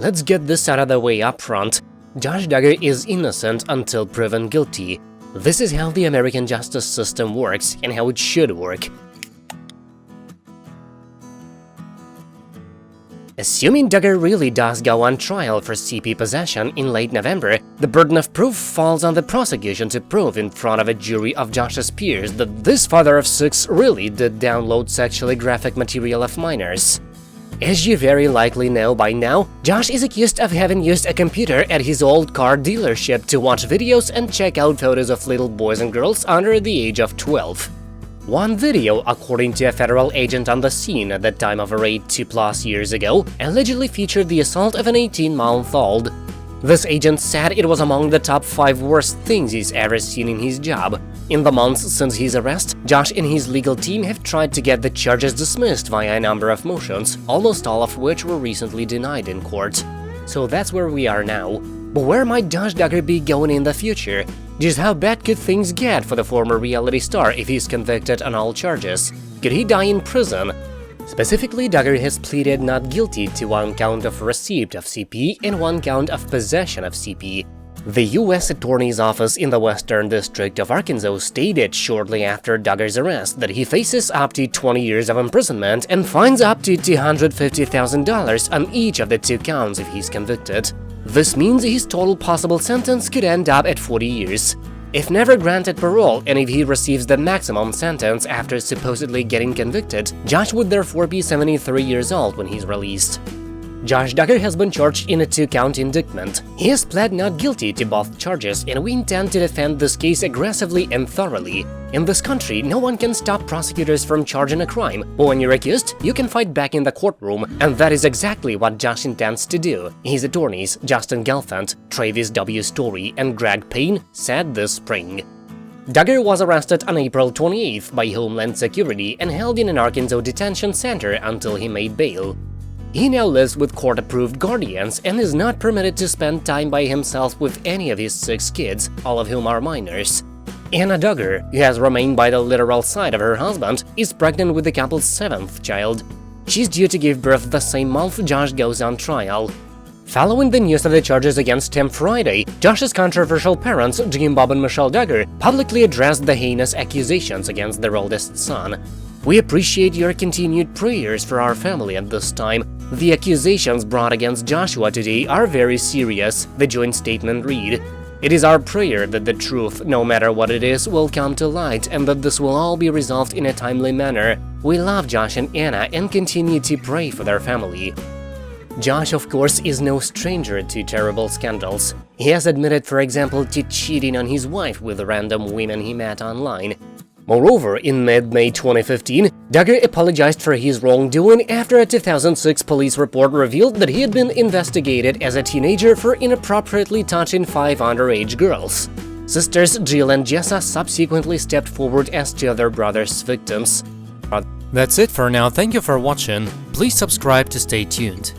Let's get this out of the way up front. Josh Duggar is innocent until proven guilty. This is how the American justice system works and how it should work. Assuming Duggar really does go on trial for CP possession in late November, the burden of proof falls on the prosecution to prove in front of a jury of Josh's peers that this father of six really did download sexually graphic material of minors. As you very likely know by now, Josh is accused of having used a computer at his old car dealership to watch videos and check out photos of little boys and girls under the age of 12. One video, according to a federal agent on the scene at the time of a raid 2+ years ago, allegedly featured the assault of an 18-month-old. This agent said it was among the top 5 worst things he's ever seen in his job. In the months since his arrest, Josh and his legal team have tried to get the charges dismissed via a number of motions, almost all of which were recently denied in court. So that's where we are now. But where might Josh Duggar be going in the future? Just how bad could things get for the former reality star if he's convicted on all charges? Could he die in prison? Specifically, Duggar has pleaded not guilty to 1 count of receipt of CP and 1 count of possession of CP. The U.S. Attorney's Office in the Western District of Arkansas stated shortly after Duggar's arrest that he faces up to 20 years of imprisonment and fines up to $250,000 on each of the 2 counts if he's convicted. This means his total possible sentence could end up at 40 years. If never granted parole, and if he receives the maximum sentence after supposedly getting convicted, Josh would therefore be 73 years old when he's released. Josh Duggar has been charged in a 2-count indictment. He has pled not guilty to both charges, and we intend to defend this case aggressively and thoroughly. In this country, no one can stop prosecutors from charging a crime, but when you're accused, you can fight back in the courtroom, and that is exactly what Josh intends to do. His attorneys, Justin Gelfand, Travis W. Story, and Greg Payne, said this spring. Duggar was arrested on April 28th by Homeland Security and held in an Arkansas detention center until he made bail. He now lives with court-approved guardians and is not permitted to spend time by himself with any of his 6 kids, all of whom are minors. Anna Duggar, who has remained by the literal side of her husband, is pregnant with the couple's 7th child. She's due to give birth the same month Josh goes on trial. Following the news of the charges against him Friday, Josh's controversial parents, Jim Bob and Michelle Duggar, publicly addressed the heinous accusations against their oldest son. "We appreciate your continued prayers for our family at this time. The accusations brought against Joshua today are very serious," the joint statement read. "It is our prayer that the truth, no matter what it is, will come to light and that this will all be resolved in a timely manner. We love Josh and Anna and continue to pray for their family." Josh, of course, is no stranger to terrible scandals. He has admitted, for example, to cheating on his wife with random women he met online. Moreover, in mid-May 2015, Duggar apologized for his wrongdoing after a 2006 police report revealed that he had been investigated as a teenager for inappropriately touching 5 underage girls. Sisters Jill and Jessa subsequently stepped forward as 2 of their brother's victims. That's it for now, thank you for watching, please subscribe to stay tuned.